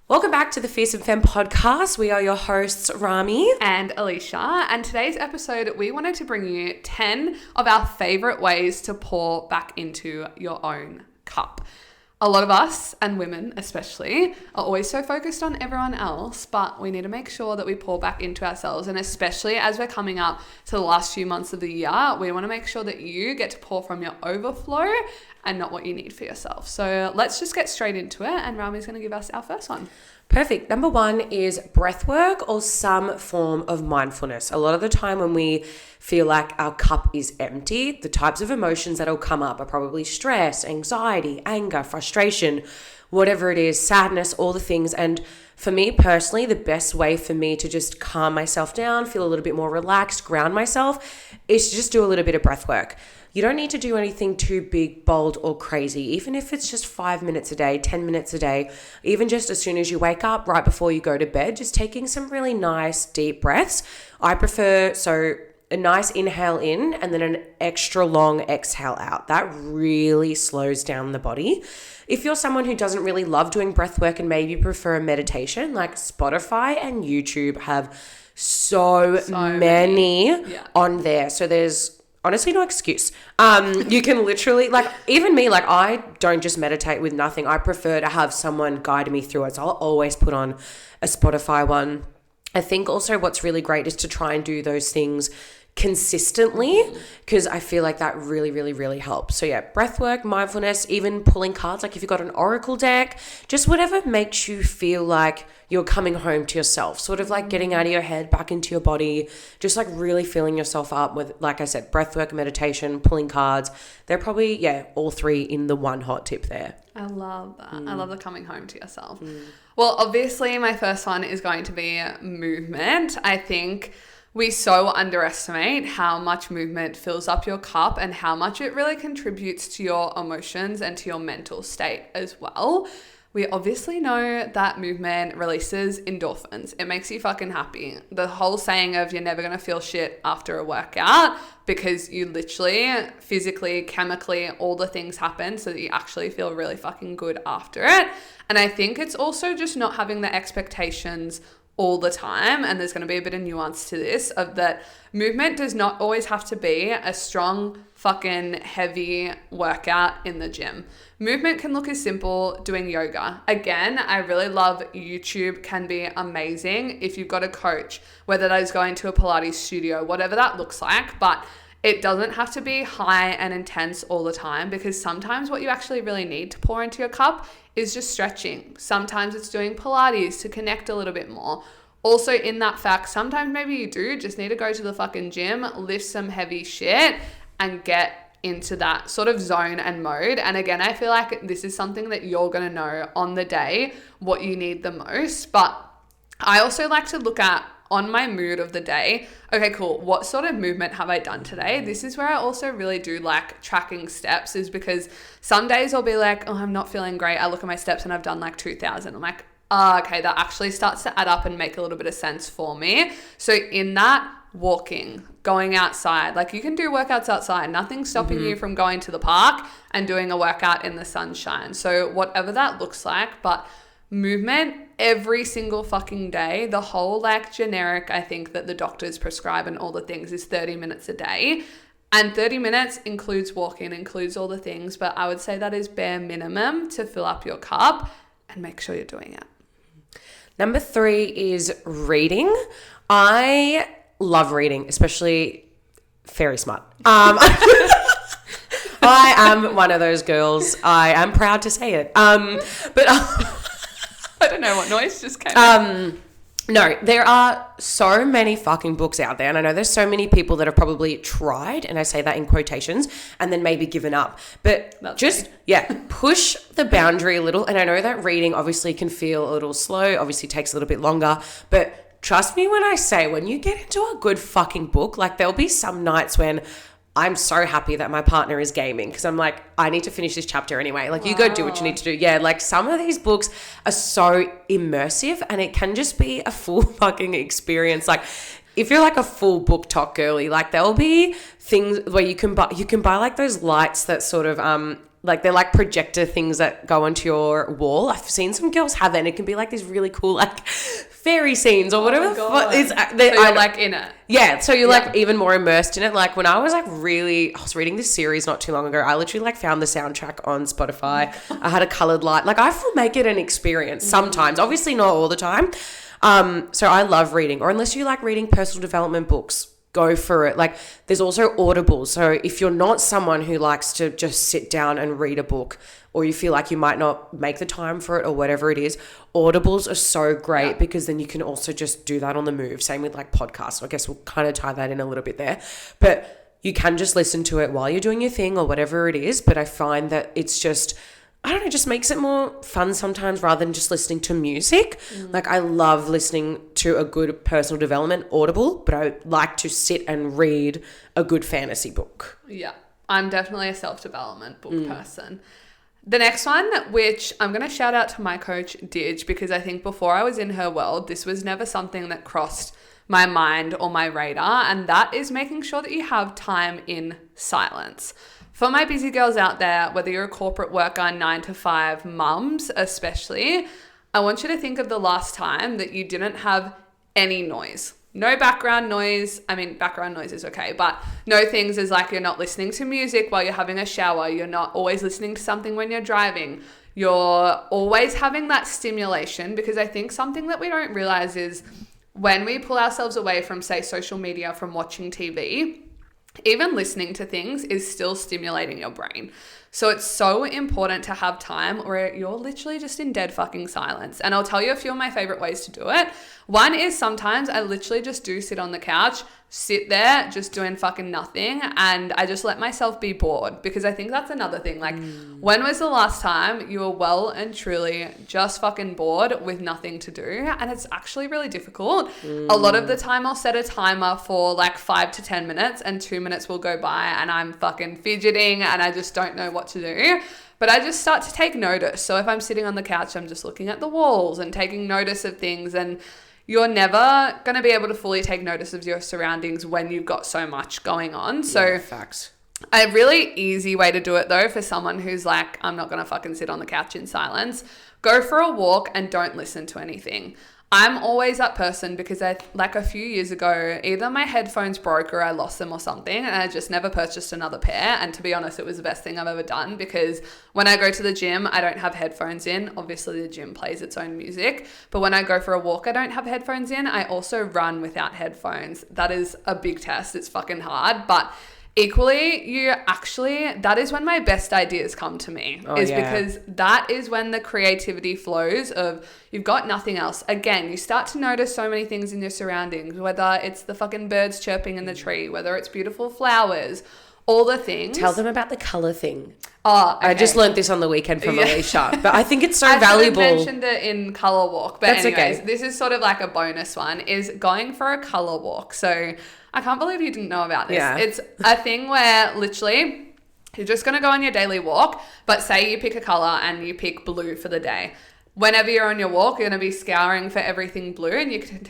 Welcome back to the Fearsome Femme podcast. We are your hosts, Rami and Alicia. And today's episode, we wanted to bring you 10 of our favorite ways to pour back into your own cup. A lot of us, and women especially, are always so focused on everyone else, but we need to make sure that we pour back into ourselves. And especially as we're coming up to the last few months of the year, we want to make sure that you get to pour from your overflow and not what you need for yourself. So let's just get straight into it. And Rami's going to give us our first one. Perfect. Number one is breath work or some form of mindfulness. A lot of the time when we feel like our cup is empty, the types of emotions that'll come up are probably stress, anxiety, anger, frustration, whatever it is, sadness, all the things. And for me personally, the best way for me to just calm myself down, feel a little bit more relaxed, ground myself, is to just do a little bit of breath work. You don't need to do anything too big, bold, or crazy. Even if it's just 5 minutes a day, 10 minutes a day, even just as soon as you wake up, right before you go to bed, just taking some really nice deep breaths. I prefer, a nice inhale in and then an extra long exhale out. That really slows down the body. If you're someone who doesn't really love doing breath work and maybe prefer a meditation, like Spotify and YouTube have so many on there. So there's honestly no excuse. You can literally, even me, I don't just meditate with nothing. I prefer to have someone guide me through it. So I'll always put on a Spotify one. I think also what's really great is to try and do those things consistently, because I feel like that really, really, really helps. So yeah, breath work, mindfulness, even pulling cards, like if you've got an oracle deck, just whatever makes you feel like you're coming home to yourself, sort of like getting out of your head, back into your body, just like really filling yourself up with, like I said, breath work, meditation, pulling cards. They're probably, all three in the one hot tip there. I love that. I love the coming home to yourself. Well, obviously my first one is going to be movement. I think we so underestimate how much movement fills up your cup and how much it really contributes to your emotions and to your mental state as well. We obviously know that movement releases endorphins. It makes you fucking happy. The whole saying of you're never going to feel shit after a workout, because you literally, physically, chemically, all the things happen so that you actually feel really fucking good after it. And I think it's also just not having the expectations all the time, and there's going to be a bit of nuance to this, of that movement does not always have to be a strong fucking heavy workout in the gym. Movement can look as simple doing yoga. Again, I really love YouTube, can be amazing if you've got a coach, whether that is going to a Pilates studio, whatever that looks like, but it doesn't have to be high and intense all the time, because sometimes what you actually really need to pour into your cup is just stretching. Sometimes it's doing Pilates to connect a little bit more. Also, in that fact, sometimes maybe you do just need to go to the fucking gym, lift some heavy shit, and get into that sort of zone and mode. And again, I feel like this is something that you're going to know on the day what you need the most. But I also like to look at, on my mood of the day, okay, cool, what sort of movement have I done today? This is where I also really do like tracking steps, is because some days I'll be like, oh, I'm not feeling great. I look at my steps and I've done like 2,000. I'm like, okay, that actually starts to add up and make a little bit of sense for me. So in that, walking, going outside, like you can do workouts outside, nothing's stopping you from going to the park and doing a workout in the sunshine. So whatever that looks like, but movement every single fucking day. The whole like generic, I think, that the doctors prescribe and all the things is 30 minutes a day. And 30 minutes includes walking, includes all the things, but I would say that is bare minimum to fill up your cup, and make sure you're doing it. Number 3 is reading. I love reading, especially Fairy Smart. I am one of those girls. I am proud to say it. But I don't know what noise just came out. No, there are so many fucking books out there, and I know there's so many people that have probably tried, and I say that in quotations, and then maybe given up. But push the boundary a little. And I know that reading obviously can feel a little slow, obviously takes a little bit longer, but trust me when I say, when you get into a good fucking book, like there'll be some nights when I'm so happy that my partner is gaming, because I'm like, I need to finish this chapter anyway. Like, you go do what you need to do. Yeah, like some of these books are so immersive, and it can just be a full fucking experience. Like, if you're like a full book talk girly, like there'll be things where you can buy like those lights that sort of like they're like projector things that go onto your wall. I've seen some girls have it, and it can be like these really cool like fairy scenes or whatever. my God. It's, So you're like in it. yeah, so you're like even more immersed in it. Like when I was reading this series not too long ago, I literally like found the soundtrack on Spotify. I had a colored light. Like I make it an experience sometimes, obviously not all the time. So I love reading, or unless you like reading personal development books, go for it. Like there's also Audible. So if you're not someone who likes to just sit down and read a book, or you feel like you might not make the time for it or whatever it is, Audibles are so great because then you can also just do that on the move. Same with like podcasts. I guess we'll kind of tie that in a little bit there. But you can just listen to it while you're doing your thing or whatever it is. But I find that it's just, I don't know, just makes it more fun sometimes rather than just listening to music. Like I love listening to a good personal development Audible, but I like to sit and read a good fantasy book. Yeah, I'm definitely a self-development book person. The next one, which I'm going to shout out to my coach, Didge, because I think before I was in her world, this was never something that crossed my mind or my radar, and that is making sure that you have time in silence. For my busy girls out there, whether you're a corporate worker, 9-to-5 mums especially, I want you to think of the last time that you didn't have any noise. No background noise. I mean, background noise is okay, but no things as like you're not listening to music while you're having a shower. You're not always listening to something when you're driving. You're always having that stimulation, because I think something that we don't realize is when we pull ourselves away from, say, social media, from watching TV, even listening to things is still stimulating your brain. So it's so important to have time where you're literally just in dead fucking silence. And I'll tell you a few of my favorite ways to do it. One is sometimes I literally just do sit on the couch, sit there just doing fucking nothing, and I just let myself be bored, because I think that's another thing. Like when was the last time you were well and truly just fucking bored with nothing to do? And it's actually really difficult. A lot of the time I'll set a timer for like 5 to 10 minutes and 2 minutes will go by and I'm fucking fidgeting and I just don't know what to do. But I just start to take notice. So if I'm sitting on the couch, I'm just looking at the walls and taking notice of things. And you're never going to be able to fully take notice of your surroundings when you've got so much going on. So facts. A really easy way to do it though, for someone who's like, I'm not going to fucking sit on the couch in silence, go for a walk and don't listen to anything. I'm always that person because like a few years ago, either my headphones broke or I lost them or something, and I just never purchased another pair. And to be honest, it was the best thing I've ever done, because when I go to the gym, I don't have headphones in. Obviously the gym plays its own music, but when I go for a walk, I don't have headphones in. I also run without headphones. That is a big test. It's fucking hard, but equally, that is when my best ideas come to me, because that is when the creativity flows of you've got nothing else. Again, you start to notice so many things in your surroundings, whether it's the fucking birds chirping in the tree, whether it's beautiful flowers, all the things. Tell them about the color thing. Oh, okay. I just learned this on the weekend from Alicia, but I think it's so I valuable. I mentioned it in Color Walk, but That's anyways, okay. This is sort of like a bonus one, is going for a color walk. So I can't believe you didn't know about this. Yeah. It's a thing where literally you're just going to go on your daily walk, but say you pick a color and you pick blue for the day. Whenever you're on your walk, you're going to be scouring for everything blue, and you can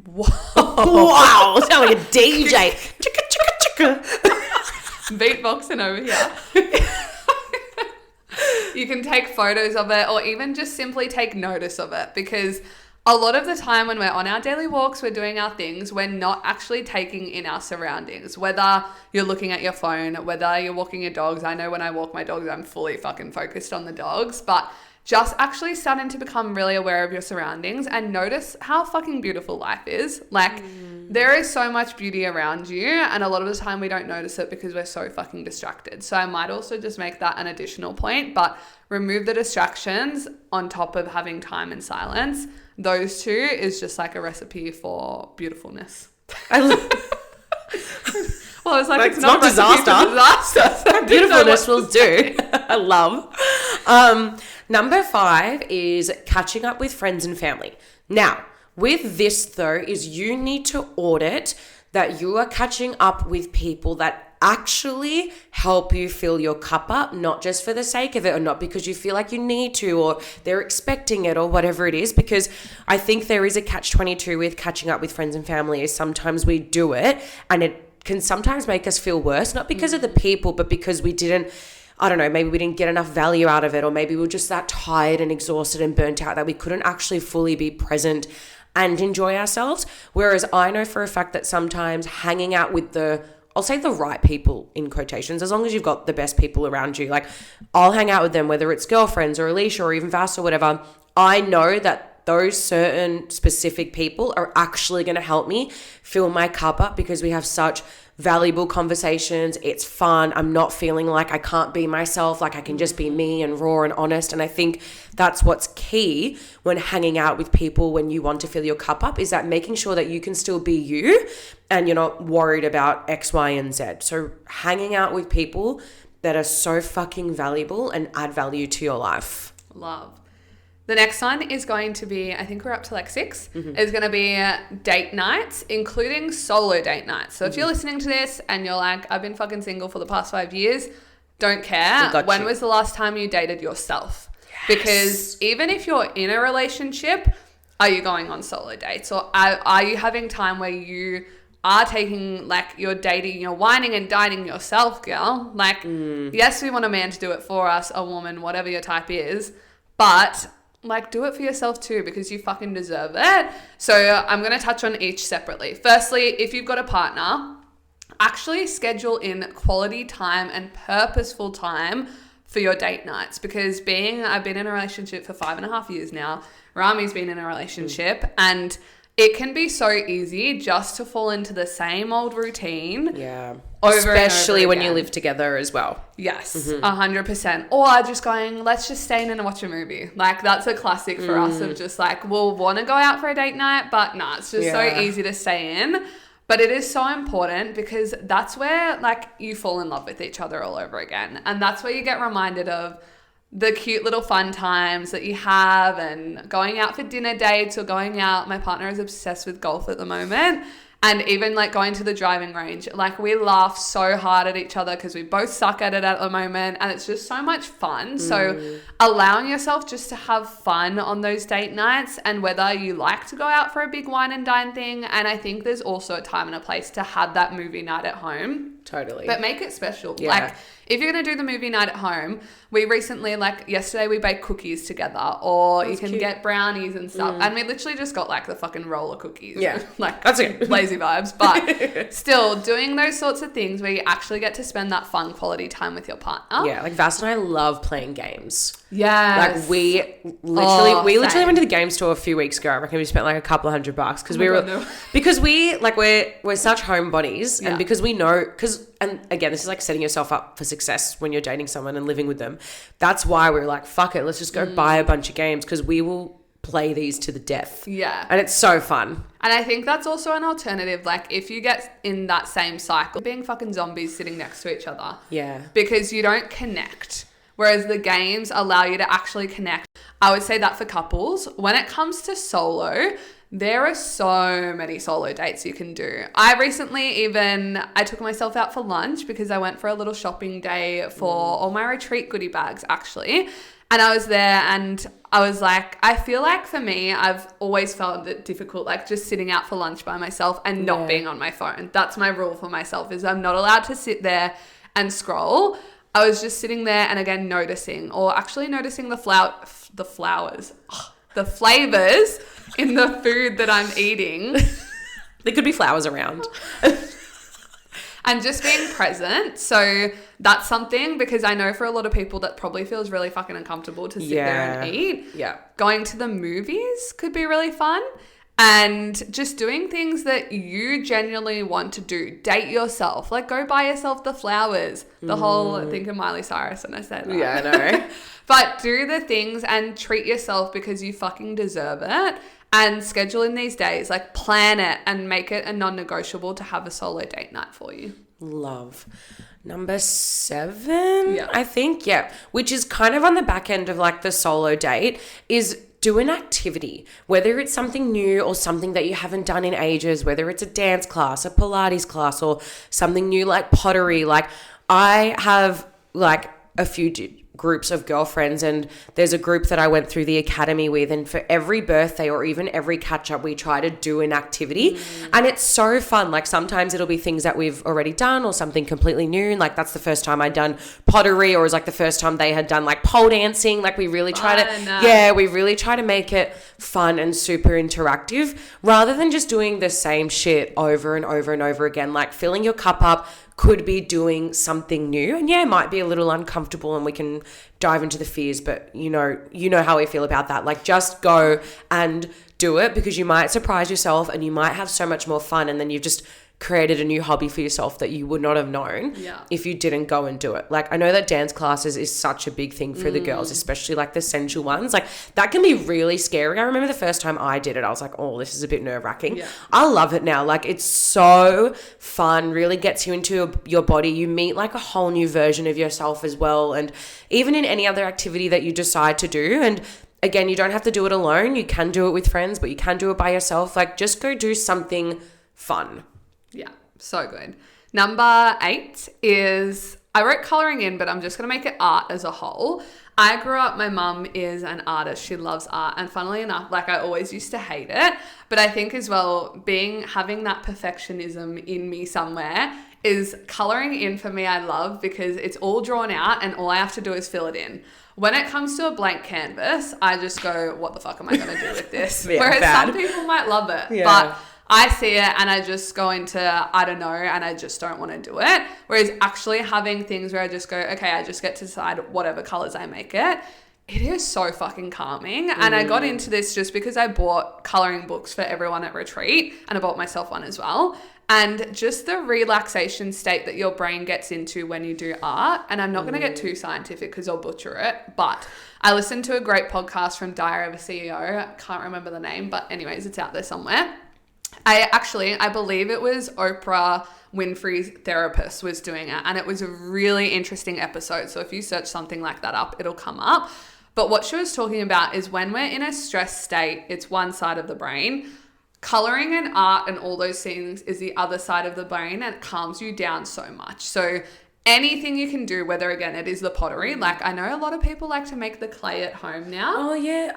Wow, sound like a DJ. Chicka, chicka, chicka. beatboxing over here. You can take photos of it, or even just simply take notice of it, because a lot of the time when we're on our daily walks, we're doing our things, we're not actually taking in our surroundings, whether you're looking at your phone, whether you're walking your dogs. I know when I walk my dogs, I'm fully fucking focused on the dogs, but just actually starting to become really aware of your surroundings and notice how fucking beautiful life is. Like there is so much beauty around you, and a lot of the time we don't notice it because we're so fucking distracted. So I might also just make that an additional point, but remove the distractions on top of having time in silence. Those two is just like a recipe for beautifulness. Well, it's like it's not disaster. disaster. Beautifulness will do. I love. Number 5 is catching up with friends and family. Now, with this though, is you need to audit that you are catching up with people that actually help you fill your cup up, not just for the sake of it, or not because you feel like you need to, or they're expecting it, or whatever it is. Because I think there is a catch-22 with catching up with friends and family, is sometimes we do it and it can sometimes make us feel worse, not because of the people, but because we didn't I don't know, maybe we didn't get enough value out of it, or maybe we were just that tired and exhausted and burnt out that we couldn't actually fully be present and enjoy ourselves. Whereas I know for a fact that sometimes hanging out with I'll say the right people in quotations, as long as you've got the best people around you. Like, I'll hang out with them, whether it's girlfriends or Alicia or even Vass or whatever. I know that those certain specific people are actually going to help me fill my cup up because we have such valuable conversations. It's fun. I'm not feeling like I can't be myself, like I can just be me and raw and honest. And I think that's what's key when hanging out with people when you want to fill your cup up, is that making sure that you can still be you and you're not worried about X, Y, and Z. So hanging out with people that are so fucking valuable and add value to your life. Love. The next one is going to be, I think we're up to like 6, is going to be date nights, including solo date nights. So if you're listening to this and you're like, I've been fucking single for the past 5 years, don't care. When was the last time you dated yourself? Yes. Because even if you're in a relationship, are you going on solo dates? Or are you having time where you are taking, like, you're dating, you're whining and dining yourself, girl? Like, yes, we want a man to do it for us, a woman, whatever your type is, but like, do it for yourself too, because you fucking deserve it. So I'm going to touch on each separately. Firstly, if you've got a partner, actually schedule in quality time and purposeful time for your date nights, because I've been in a relationship for 5.5 years now. Rami's been in a relationship, and it can be so easy just to fall into the same old routine. Yeah. Especially when you live together as well. Yes, 100%. Or just going, let's just stay in and watch a movie. Like, that's a classic for us of just like, we'll want to go out for a date night, but nah, it's just so easy to stay in. But it is so important, because that's where, like, you fall in love with each other all over again. And that's where you get reminded of the cute little fun times that you have, and going out for dinner dates or going out. My partner is obsessed with golf at the moment. And even like going to the driving range, like, we laugh so hard at each other because we both suck at it at the moment, and it's just so much fun. So allowing yourself just to have fun on those date nights, and whether you like to go out for a big wine and dine thing. And I think there's also a time and a place to have that movie night at home. Totally. But make it special. Yeah. Like, if you're going to do the movie night at home, we recently, like yesterday, we baked cookies together, or you can get brownies and stuff. And we literally just got like the fucking roller cookies. Yeah. Like, that's it. Lazy vibes. But still, doing those sorts of things where you actually get to spend that fun quality time with your partner. Yeah, like Vass and I love playing games. Yes. Like, we literally went to the game store a few weeks ago. I reckon we spent like a couple $100 because because we're such homebodies, and because we know, and again, this is like setting yourself up for success when you're dating someone and living with them. That's why we're like, fuck it, let's just go buy a bunch of games, because we will play these to the death. Yeah. And it's so fun. And I think that's also an alternative. Like, if you get in that same cycle, being fucking zombies sitting next to each other. Yeah. Because you don't connect. Whereas the games allow you to actually connect. I would say that for couples. When it comes to solo, there are so many solo dates you can do. I recently I took myself out for lunch because I went for a little shopping day for all my retreat goodie bags, actually. And I was there, and I was like, I feel like for me, I've always found it difficult, like just sitting out for lunch by myself and not being on my phone. That's my rule for myself, is I'm not allowed to sit there and scroll. I was just sitting there and again noticing the flowers, the flavors in the food that I'm eating. There could be flowers around. And just being present. So that's something, because I know for a lot of people that probably feels really fucking uncomfortable to sit there and eat. Yeah. Going to the movies could be really fun. And just doing things that you genuinely want to do. Date yourself. Like, go buy yourself the flowers. The whole think of Miley Cyrus when I said that. Yeah, I know. But do the things and treat yourself, because you fucking deserve it. And schedule in these days. Like, plan it and make it a non-negotiable to have a solo date night for you. Love. Number 7, I think, which is kind of on the back end of like the solo date, is do an activity, whether it's something new or something that you haven't done in ages, whether it's a dance class, a Pilates class, or something new like pottery. Like, I have like a few groups of girlfriends, and there's a group that I went through the academy with, and for every birthday or even every catch up we try to do an activity, and it's so fun. Like sometimes it'll be things that we've already done or something completely new, and like that's the first time I'd done pottery, or it was like the first time they had done like pole dancing. Like we really try we really try to make it fun and super interactive rather than just doing the same shit over and over and over again. Like filling your cup up could be doing something new, and it might be a little uncomfortable, and we can dive into the fears, but you know how we feel about that. Like just go and do it, because you might surprise yourself and you might have so much more fun, and then you've just created a new hobby for yourself that you would not have known if you didn't go and do it. Like I know that dance classes is such a big thing for the girls, especially like the sensual ones. Like that can be really scary. I remember the first time I did it, I was like, oh, this is a bit nerve-wracking. Yeah. I love it now. Like it's so fun, really gets you into your body. You meet like a whole new version of yourself as well. And even in any other activity that you decide to do, and again, you don't have to do it alone. You can do it with friends, but you can do it by yourself. Like just go do something fun. Yeah, so good. Number 8 is, I wrote colouring in, but I'm just going to make it art as a whole. I grew up, my mum is an artist. She loves art. And funnily enough, like I always used to hate it. But I think as well, having that perfectionism in me somewhere is colouring in for me. I love because it's all drawn out and all I have to do is fill it in. When it comes to a blank canvas, I just go, what the fuck am I going to do with this? Whereas some people might love it. But I see it and I just go into, I don't know, and I just don't want to do it. Whereas actually having things where I just go, okay, I just get to decide whatever colors I make it. It is so fucking calming. And I got into this just because I bought coloring books for everyone at retreat, and I bought myself one as well. And just the relaxation state that your brain gets into when you do art. And I'm not going to get too scientific because I'll butcher it, but I listened to a great podcast from Diary of a CEO. I can't remember the name, but anyways, it's out there somewhere. I believe it was Oprah Winfrey's therapist was doing it, and it was a really interesting episode. So if you search something like that up, it'll come up. But what she was talking about is when we're in a stress state, it's one side of the brain. Coloring and art and all those things is the other side of the brain, and it calms you down so much. So anything you can do, whether again it is the pottery, like I know a lot of people like to make the clay at home now. Oh yeah,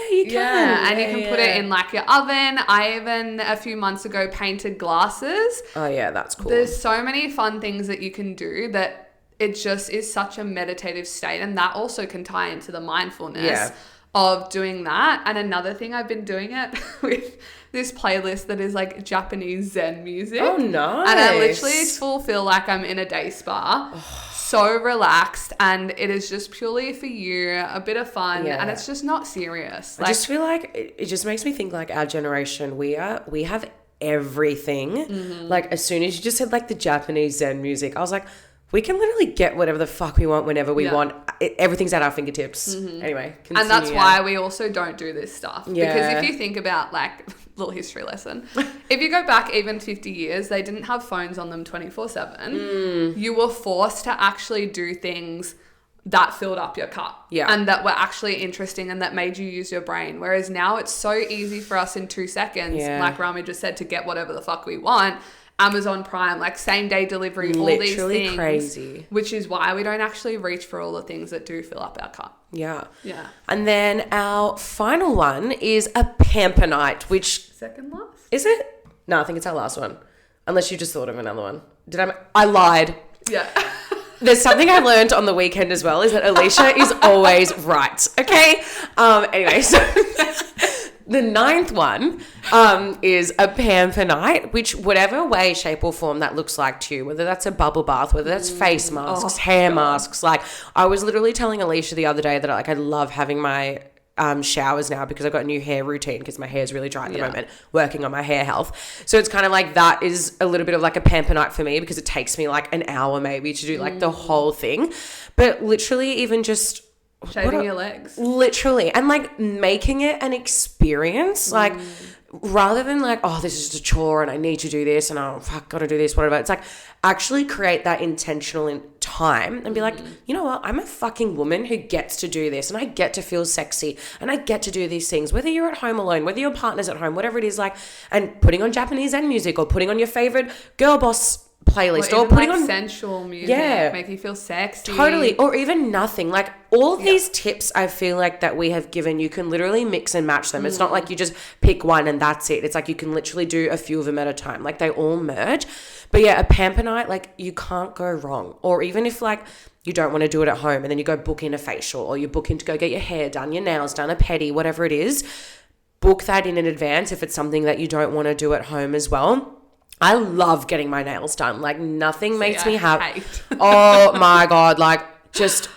you can. Yeah, and you can put it in like your oven. I even a few months ago painted glasses. Oh yeah, that's cool. There's so many fun things that you can do that it just is such a meditative state, and that also can tie into the mindfulness of doing that. And another thing, I've been doing it with this playlist that is like Japanese Zen music. Oh, nice. And I literally feel like I'm in a day spa. So relaxed, and it is just purely for you, a bit of fun, and it's just not serious. I just feel like it just makes me think like our generation, we have everything. Like as soon as you just said like the Japanese Zen music, I was like, we can literally get whatever the fuck we want whenever we want. Everything's at our fingertips. Anyway, continue, and that's why we also don't do this stuff. Because if you think about like, little history lesson, if you go back even 50 years, they didn't have phones on them 24/7. You were forced to actually do things that filled up your cup and that were actually interesting and that made you use your brain. Whereas now it's so easy for us in 2 seconds, like Rami just said, to get whatever the fuck we want. Amazon Prime, like same day delivery, all these things. Crazy. Which is why we don't actually reach for all the things that do fill up our cup. Yeah. And then our final one is a pamper night, which... Second last? Is it? No, I think it's our last one. Unless you just thought of another one. I lied. Yeah. There's something I learned on the weekend as well, is that Alicia is always right. Okay? Anyway, so... The 9th one is a pamper night, which whatever way, shape or form that looks like to you, whether that's a bubble bath, whether that's face masks, hair masks. Like I was literally telling Alicia the other day that I love having my showers now because I've got a new hair routine because my hair's really dry at the moment, working on my hair health. So it's kind of like that is a little bit of like a pamper night for me because it takes me like an hour maybe to do like the whole thing. But literally even just... shaving your legs. Literally. And like making it an experience. Like rather than like, oh, this is just a chore and I need to do this and oh, fuck, gotta do this, whatever. It's like actually create that intentional time and be like, you know what? I'm a fucking woman who gets to do this and I get to feel sexy and I get to do these things, whether you're at home alone, whether your partner's at home, whatever it is, like, and putting on Japanese Zen music or putting on your favorite girl boss playlist or even putting like on sensual music, Yeah. make you feel sexy. Totally. Or even nothing. Like all of these tips I feel like that we have given, you can literally mix and match them. It's not like you just pick one and that's it. It's like you can literally do a few of them at a time. Like they all merge. But yeah, a pamper night, like you can't go wrong. Or even if like you don't want to do it at home and then you go book in a facial or you book in to go get your hair done, your nails done, a pedi, whatever it is, book that in advance if it's something that you don't want to do at home as well. I love getting my nails done. Like nothing makes me happy. Oh my God. Like just,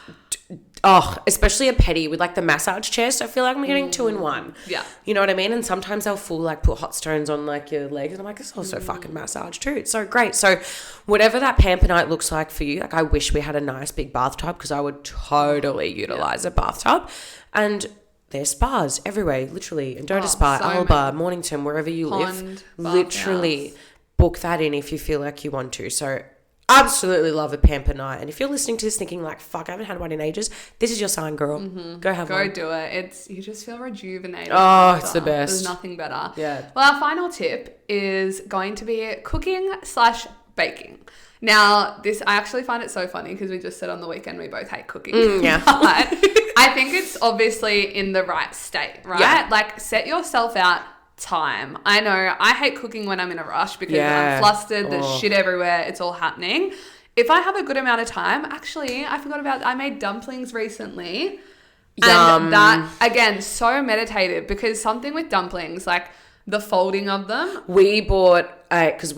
especially a pedi with like the massage chairs. I feel like I'm getting 2 in 1. Yeah. You know what I mean? And sometimes they'll full like put hot stones on like your legs. And I'm like, it's also fucking massage too. It's so great. So whatever that pamper night looks like for you, like I wish we had a nice big bathtub because I would totally utilize a bathtub. And there's spas everywhere, literally. Endota Spa, so Alba, Mornington, wherever you Pond, live. Literally book that in if you feel like you want to. So absolutely love a pamper night. And if you're listening to this thinking like, fuck, I haven't had one in ages, this is your sign, girl. Go have one. Go do it. You just feel rejuvenated. Oh, it's the best. There's nothing better. Yeah. Well, our final tip is going to be cooking/baking. Now, I actually find it so funny because we just said on the weekend we both hate cooking. Yeah. But I think it's obviously in the right state, right? Yeah. Like set yourself out time. I know I hate cooking when I'm in a rush because Yeah. I'm flustered, there's shit everywhere, it's all happening. If I have a good amount of time, actually, I made dumplings recently. Yum. And that, again, so meditative because something with dumplings, like the folding of them. We bought, because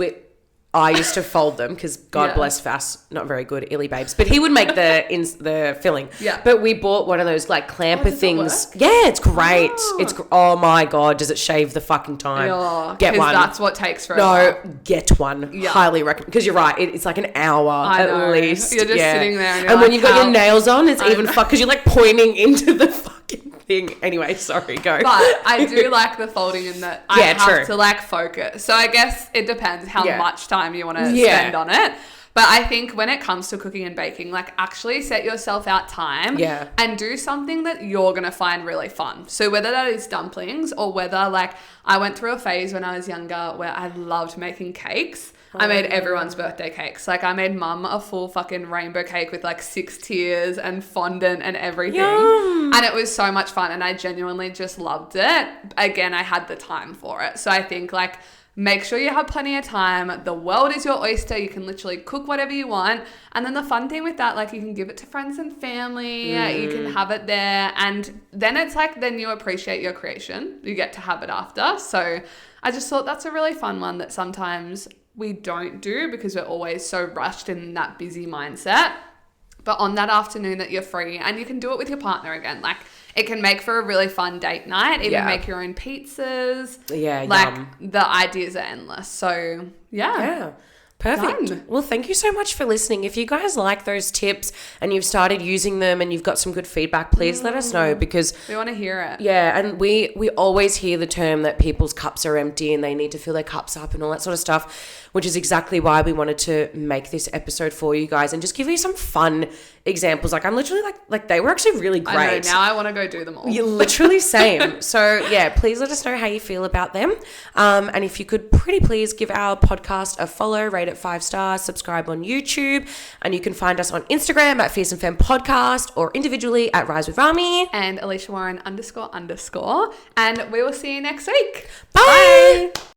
I used to fold them because God Yeah. bless Vass, not very good, illy babes, but he would make the filling. Yeah. But we bought one of those like clamper does it things. work? Yeah, it's great. Oh. Oh my God, does it shave the fucking time? Yeah, Get 'cause one. that's what takes forever. No, get one. Yeah. Highly recommend. Because you're right, it's like an hour I at know. least. You're just sitting there and you're when like, you've got your how- nails on, it's I even know. fuck because you're like pointing into the fucking thing. Anyway, sorry, go. But I do like the folding in that I Yeah, have true. to like focus. So I guess it depends how Yeah. much time you want to Yeah. spend on it. But I think when it comes to cooking and baking, like actually set yourself out time Yeah. and do something that you're going to find really fun. So whether that is dumplings or whether like I went through a phase when I was younger where I loved making cakes. I made everyone's birthday cakes. Like I made mum a full fucking rainbow cake with like 6 tiers and fondant and everything. Yum. And it was so much fun and I genuinely just loved it. Again, I had the time for it. So I think like make sure you have plenty of time. The world is your oyster. You can literally cook whatever you want. And then the fun thing with that, like you can give it to friends and family. You can have it there. And then it's like, then you appreciate your creation. You get to have it after. So I just thought that's a really fun one that sometimes we don't do because we're always so rushed in that busy mindset. But on that afternoon that you're free, and you can do it with your partner again, like it can make for a really fun date night. Even Yeah. make your own pizzas. Yeah, Like yum. the ideas are endless. So yeah. Yeah. Perfect. Done. Well, thank you so much for listening. If you guys like those tips and you've started using them and you've got some good feedback, please let us know because We want to hear it. yeah, and we always hear the term that people's cups are empty and they need to fill their cups up and all that sort of stuff, which is exactly why we wanted to make this episode for you guys and just give you some fun examples. Like I'm literally like they were actually really great. I know. Now I want to go do them all. You're literally same. So yeah, please let us know how you feel about them. And if you could pretty please give our podcast a follow, rate it 5 stars, subscribe on YouTube, and you can find us on Instagram at Fierce and Femme Podcast or individually at Rise with Rami. And Alicia Warren __. And we will see you next week. Bye.